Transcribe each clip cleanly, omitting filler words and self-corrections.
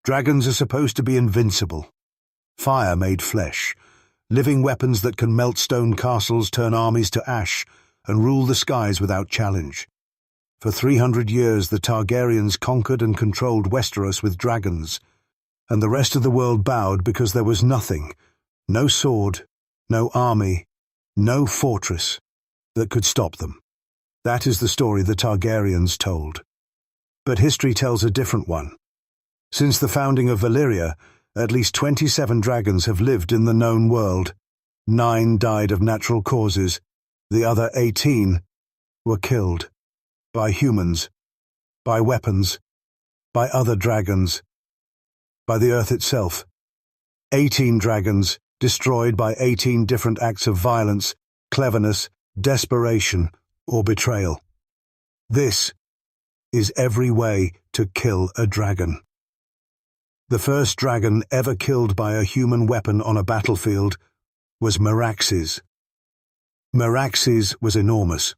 Dragons are supposed to be invincible. Fire made flesh, living weapons that can melt stone castles, turn armies to ash, and rule the skies without challenge. For 300 years the Targaryens conquered and controlled Westeros with dragons, and the rest of the world bowed because there was nothing, no sword, no army, no fortress, that could stop them. That is the story the Targaryens told. But history tells a different one. Since the founding of Valyria, at least 27 dragons have lived in the known world. 9 died of natural causes. The other 18 were killed. By humans. By weapons. By other dragons. By the earth itself. 18 dragons, destroyed by 18 different acts of violence, cleverness, desperation, or betrayal. This is every way to kill a dragon. The first dragon ever killed by a human weapon on a battlefield was Meraxes. Meraxes was enormous,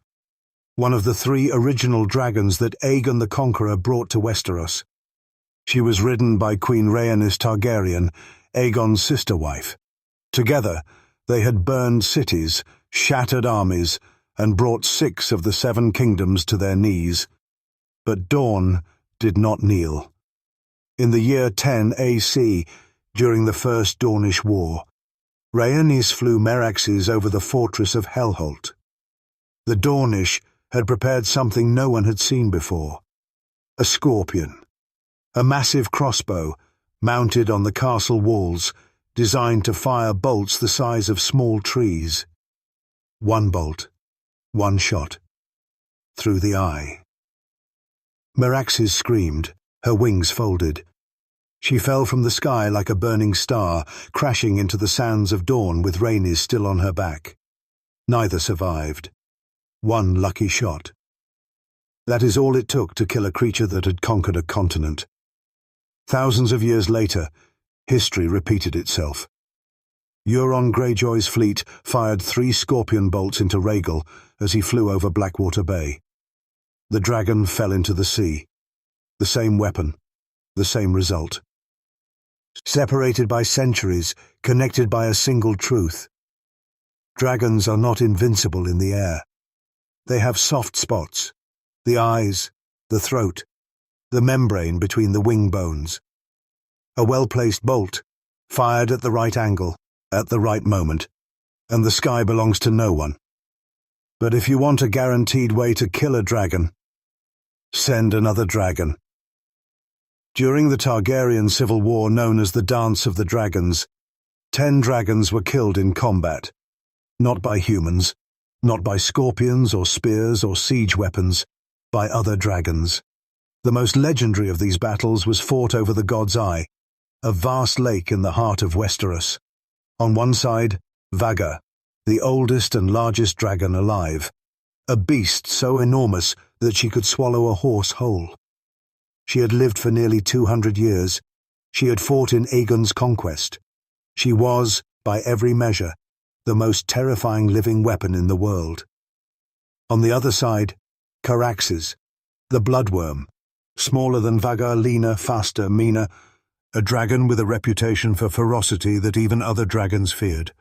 one of the 3 original dragons that Aegon the Conqueror brought to Westeros. She was ridden by Queen Rhaenys Targaryen, Aegon's sister-wife. Together, they had burned cities, shattered armies, and brought 6 of the 7 kingdoms to their knees. But Dawn did not kneel. In the year 10 AC, during the First Dornish War, Rhaenys flew Meraxes over the fortress of Hellholt. The Dornish had prepared something no one had seen before. A scorpion. A massive crossbow, mounted on the castle walls, designed to fire bolts the size of small trees. 1 bolt, 1 shot. Through the eye. Meraxes screamed, her wings folded. She fell from the sky like a burning star, crashing into the sands of dawn with Rhaenys still on her back. Neither survived. 1 lucky shot. That is all it took to kill a creature that had conquered a continent. Thousands of years later, history repeated itself. Euron Greyjoy's fleet fired 3 scorpion bolts into Rhaegal as he flew over Blackwater Bay. The dragon fell into the sea. The same weapon, the same result. Separated by centuries, connected by a single truth. Dragons are not invincible in the air. They have soft spots, the eyes, the throat, the membrane between the wing bones. A well-placed bolt, fired at the right angle, at the right moment, and the sky belongs to no one. But if you want a guaranteed way to kill a dragon, send another dragon. During the Targaryen civil war known as the Dance of the Dragons, 10 dragons were killed in combat. Not by humans, not by scorpions or spears or siege weapons, by other dragons. The most legendary of these battles was fought over the God's Eye, a vast lake in the heart of Westeros. On one side, Vagar, the oldest and largest dragon alive, a beast so enormous that she could swallow a horse whole. She had lived for nearly 200 years. She had fought in Aegon's conquest. She was, by every measure, the most terrifying living weapon in the world. On the other side, Meraxes, the bloodworm, smaller than Vagar, leaner, faster, meaner, a dragon with a reputation for ferocity that even other dragons feared.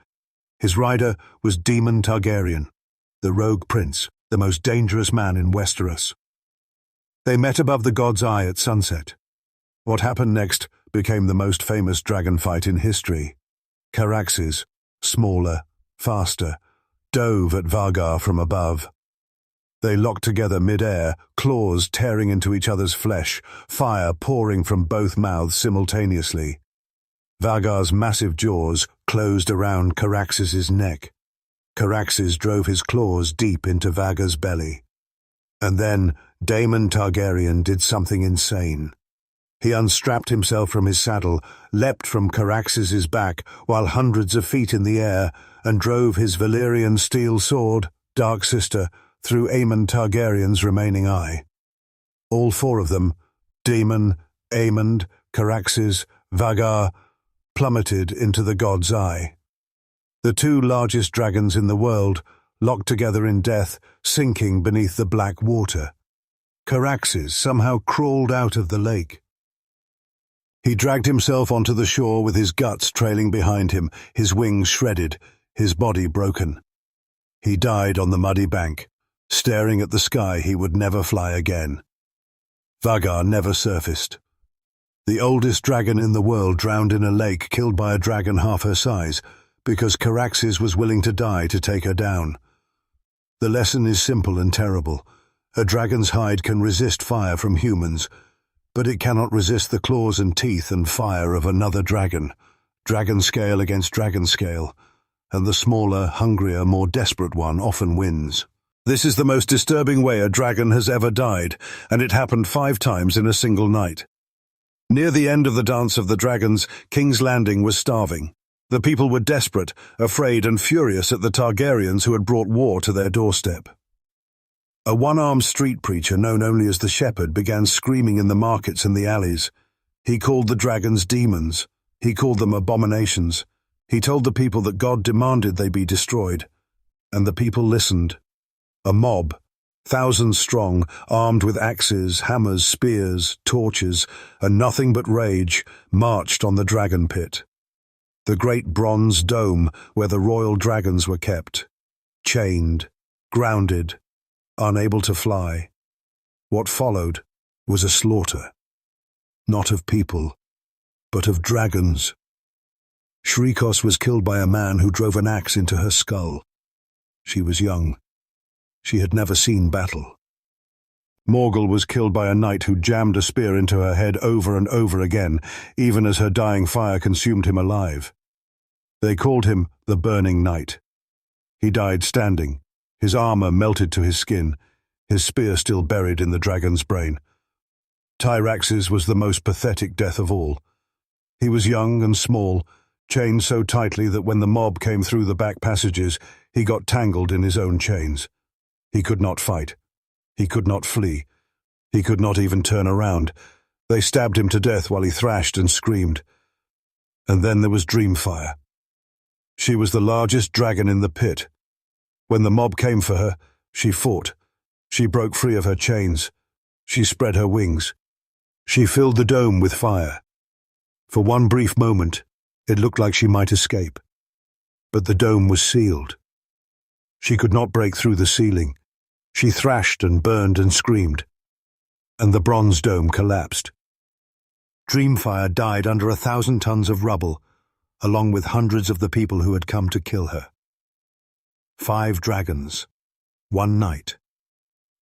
His rider was Daemon Targaryen, the rogue prince, the most dangerous man in Westeros. They met above the God's Eye at sunset. What happened next became the most famous dragon fight in history. Meraxes, smaller, faster, dove at Vagar from above. They locked together mid-air, claws tearing into each other's flesh, fire pouring from both mouths simultaneously. Vagar's massive jaws closed around Meraxes' neck. Meraxes drove his claws deep into Vagar's belly. And then Daemon Targaryen did something insane. He unstrapped himself from his saddle, leapt from Meraxes' back while hundreds of feet in the air, and drove his Valyrian steel sword, Dark Sister, through Aemon Targaryen's remaining eye. All 4 of them, Daemon, Aemond, Meraxes, Vagar, plummeted into the God's Eye. The 2 largest dragons in the world, locked together in death, sinking beneath the black water. Meraxes somehow crawled out of the lake. He dragged himself onto the shore with his guts trailing behind him, his wings shredded, his body broken. He died on the muddy bank, staring at the sky he would never fly again. Vagar never surfaced. The oldest dragon in the world drowned in a lake, killed by a dragon half her size, because Meraxes was willing to die to take her down. The lesson is simple and terrible. A dragon's hide can resist fire from humans, but it cannot resist the claws and teeth and fire of another dragon. Dragon scale against dragon scale, and the smaller, hungrier, more desperate one often wins. This is the most disturbing way a dragon has ever died, and it happened 5 times in a single night. Near the end of the Dance of the Dragons, King's Landing was starving. The people were desperate, afraid and furious at the Targaryens who had brought war to their doorstep. A one-armed street preacher known only as the Shepherd began screaming in the markets and the alleys. He called the dragons demons. He called them abominations. He told the people that God demanded they be destroyed. And the people listened. A mob, thousands strong, armed with axes, hammers, spears, torches, and nothing but rage, marched on the Dragonpit, the great bronze dome where the royal dragons were kept, chained, grounded, unable to fly. What followed was a slaughter, not of people, but of dragons. Shrikos was killed by a man who drove an axe into her skull. She was young. She had never seen battle. Morgul was killed by a knight who jammed a spear into her head over and over again, even as her dying fire consumed him alive. They called him the Burning Knight. He died standing, his armor melted to his skin, his spear still buried in the dragon's brain. Tyrax's was the most pathetic death of all. He was young and small, chained so tightly that when the mob came through the back passages, he got tangled in his own chains. He could not fight. He could not flee. He could not even turn around. They stabbed him to death while he thrashed and screamed. And then there was Dreamfire. She was the largest dragon in the pit. When the mob came for her, she fought. She broke free of her chains. She spread her wings. She filled the dome with fire. For one brief moment, it looked like she might escape. But the dome was sealed. She could not break through the ceiling. She thrashed and burned and screamed. And the bronze dome collapsed. Dreamfire died under 1,000 tons of rubble, along with hundreds of the people who had come to kill her. 5 dragons, 1 night.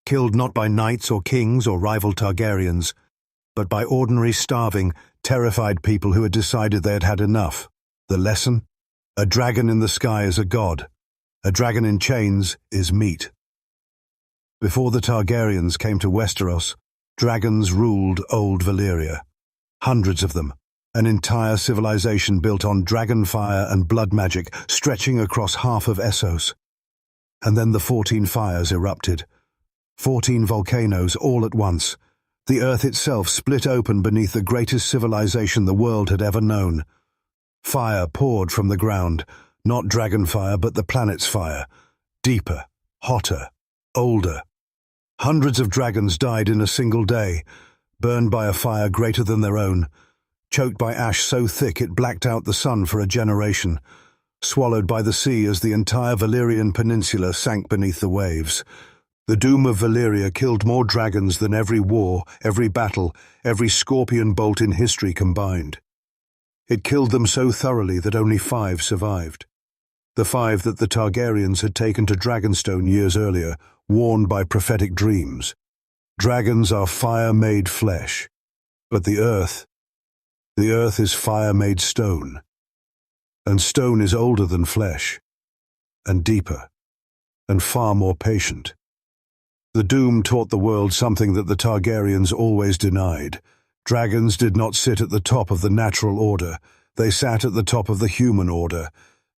Killed not by knights or kings or rival Targaryens, but by ordinary, starving, terrified people who had decided they had had enough. The lesson? A dragon in the sky is a god. A dragon in chains is meat. Before the Targaryens came to Westeros, dragons ruled old Valyria. Hundreds of them, an entire civilization built on dragon fire and blood magic stretching across half of Essos. And then the 14 fires erupted. 14 volcanoes all at once. The earth itself split open beneath the greatest civilization the world had ever known. Fire poured from the ground, not dragon fire but the planet's fire. Deeper, hotter, older. Hundreds of dragons died in a single day, burned by a fire greater than their own, choked by ash so thick it blacked out the sun for a generation, swallowed by the sea as the entire Valyrian peninsula sank beneath the waves. The Doom of Valyria killed more dragons than every war, every battle, every scorpion bolt in history combined. It killed them so thoroughly that only 5 survived. The 5 that the Targaryens had taken to Dragonstone years earlier, warned by prophetic dreams. Dragons are fire-made flesh, but the earth is fire-made stone. And stone is older than flesh, and deeper, and far more patient. The Doom taught the world something that the Targaryens always denied. Dragons did not sit at the top of the natural order. They sat at the top of the human order.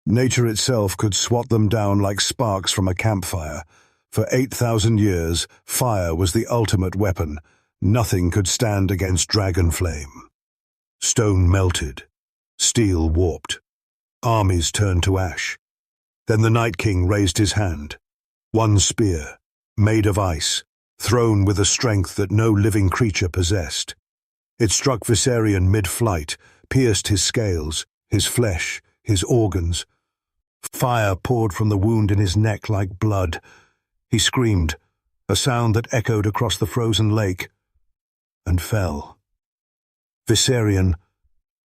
Nature itself could swat them down like sparks from a campfire. For 8,000 years, fire was the ultimate weapon. Nothing could stand against dragon flame. Stone melted. Steel warped. Armies turned to ash. Then the Night King raised his hand. One spear, made of ice, thrown with a strength that no living creature possessed. It struck Viserion mid-flight, pierced his scales, his flesh, his organs. Fire poured from the wound in his neck like blood. He screamed, a sound that echoed across the frozen lake, and fell. Viserion,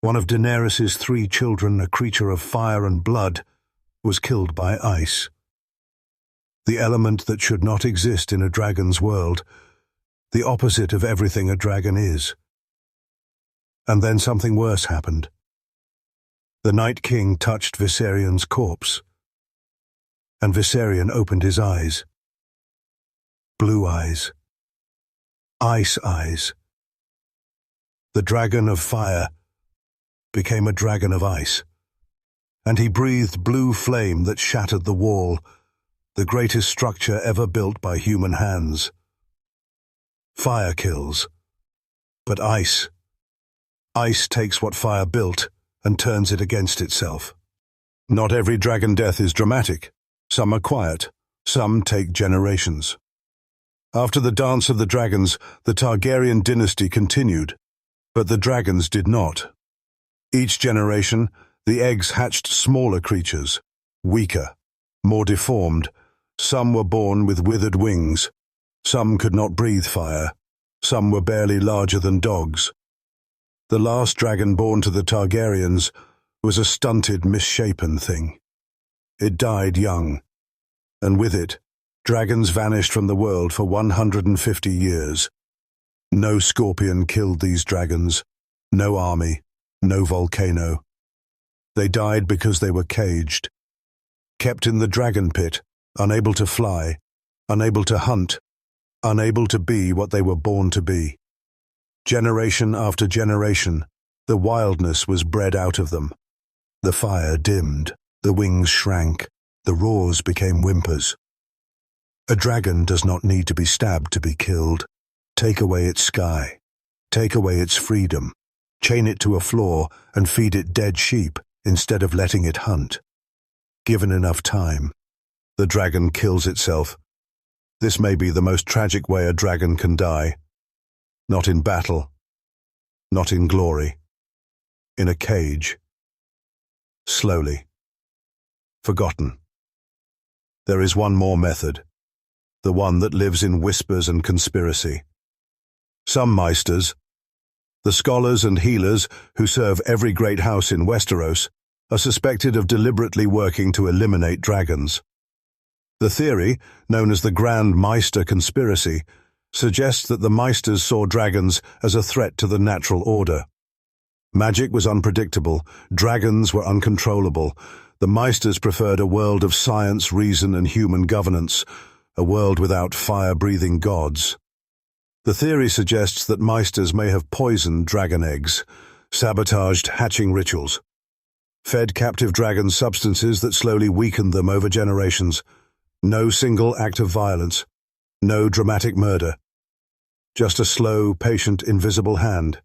one of Daenerys' 3 children, a creature of fire and blood, was killed by ice. The element that should not exist in a dragon's world, the opposite of everything a dragon is. And then something worse happened. The Night King touched Viserion's corpse, and Viserion opened his eyes. Blue eyes. Ice eyes. The dragon of fire became a dragon of ice, and he breathed blue flame that shattered the wall, the greatest structure ever built by human hands. Fire kills, but ice takes what fire built and turns it against itself. Not every dragon death is dramatic. Some are quiet, some take generations. After the Dance of the Dragons, the Targaryen dynasty continued, but the dragons did not. Each generation, the eggs hatched smaller creatures, weaker, more deformed. Some were born with withered wings. Some could not breathe fire. Some were barely larger than dogs. The last dragon born to the Targaryens was a stunted, misshapen thing. It died young, and with it, dragons vanished from the world for 150 years. No scorpion killed these dragons, no army, no volcano. They died because they were caged, kept in the Dragonpit, unable to fly, unable to hunt, unable to be what they were born to be. Generation after generation, the wildness was bred out of them. The fire dimmed, the wings shrank, the roars became whimpers. A dragon does not need to be stabbed to be killed. Take away its sky, take away its freedom, chain it to a floor and feed it dead sheep instead of letting it hunt. Given enough time, the dragon kills itself. This may be the most tragic way a dragon can die. Not in battle, not in glory, in a cage. Slowly. Forgotten. There is one more method, the one that lives in whispers and conspiracy. Some Meisters, the scholars and healers who serve every great house in Westeros, are suspected of deliberately working to eliminate dragons. The theory, known as the Grand Meister Conspiracy, suggests that the Meisters saw dragons as a threat to the natural order. Magic was unpredictable, dragons were uncontrollable. The Meisters preferred a world of science, reason, and human governance, a world without fire-breathing gods. The theory suggests that Meisters may have poisoned dragon eggs, sabotaged hatching rituals, fed captive dragons substances that slowly weakened them over generations. No single act of violence, no dramatic murder, just a slow, patient, invisible hand,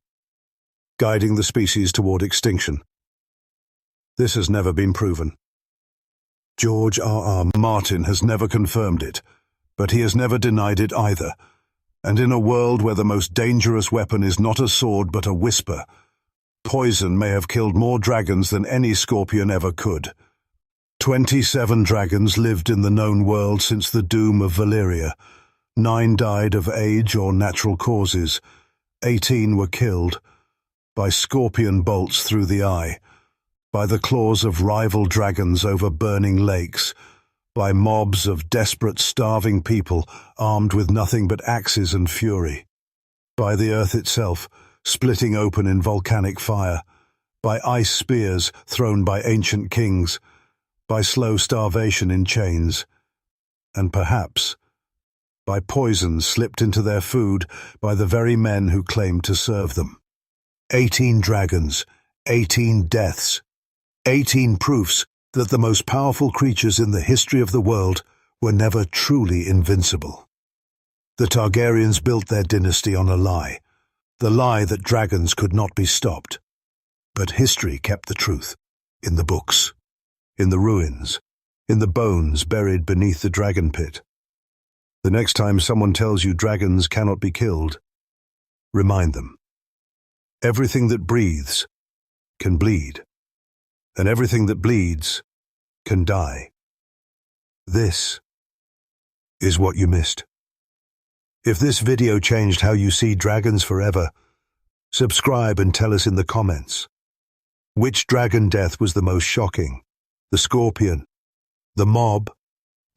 guiding the species toward extinction. This has never been proven. George R.R. Martin has never confirmed it, but he has never denied it either. And in a world where the most dangerous weapon is not a sword but a whisper, poison may have killed more dragons than any scorpion ever could. 27 dragons lived in the known world since the Doom of Valyria. 9 died of age or natural causes. 18 were killed by scorpion bolts through the eye, by the claws of rival dragons over burning lakes, by mobs of desperate, starving people armed with nothing but axes and fury, by the earth itself splitting open in volcanic fire, by ice spears thrown by ancient kings, by slow starvation in chains, and perhaps by poison slipped into their food by the very men who claimed to serve them. 18 dragons, 18 deaths, 18 proofs that the most powerful creatures in the history of the world were never truly invincible. The Targaryens built their dynasty on a lie, the lie that dragons could not be stopped. But history kept the truth, in the books, in the ruins, in the bones buried beneath the Dragonpit. The next time someone tells you dragons cannot be killed, remind them, Everything that breathes can bleed, and everything that bleeds can die. This is what you missed. If this video changed how you see dragons forever, subscribe and tell us in the comments. Which dragon death was the most shocking? The scorpion, the mob,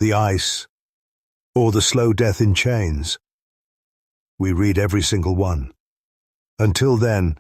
the ice, or the slow death in chains? We read every single one. Until then,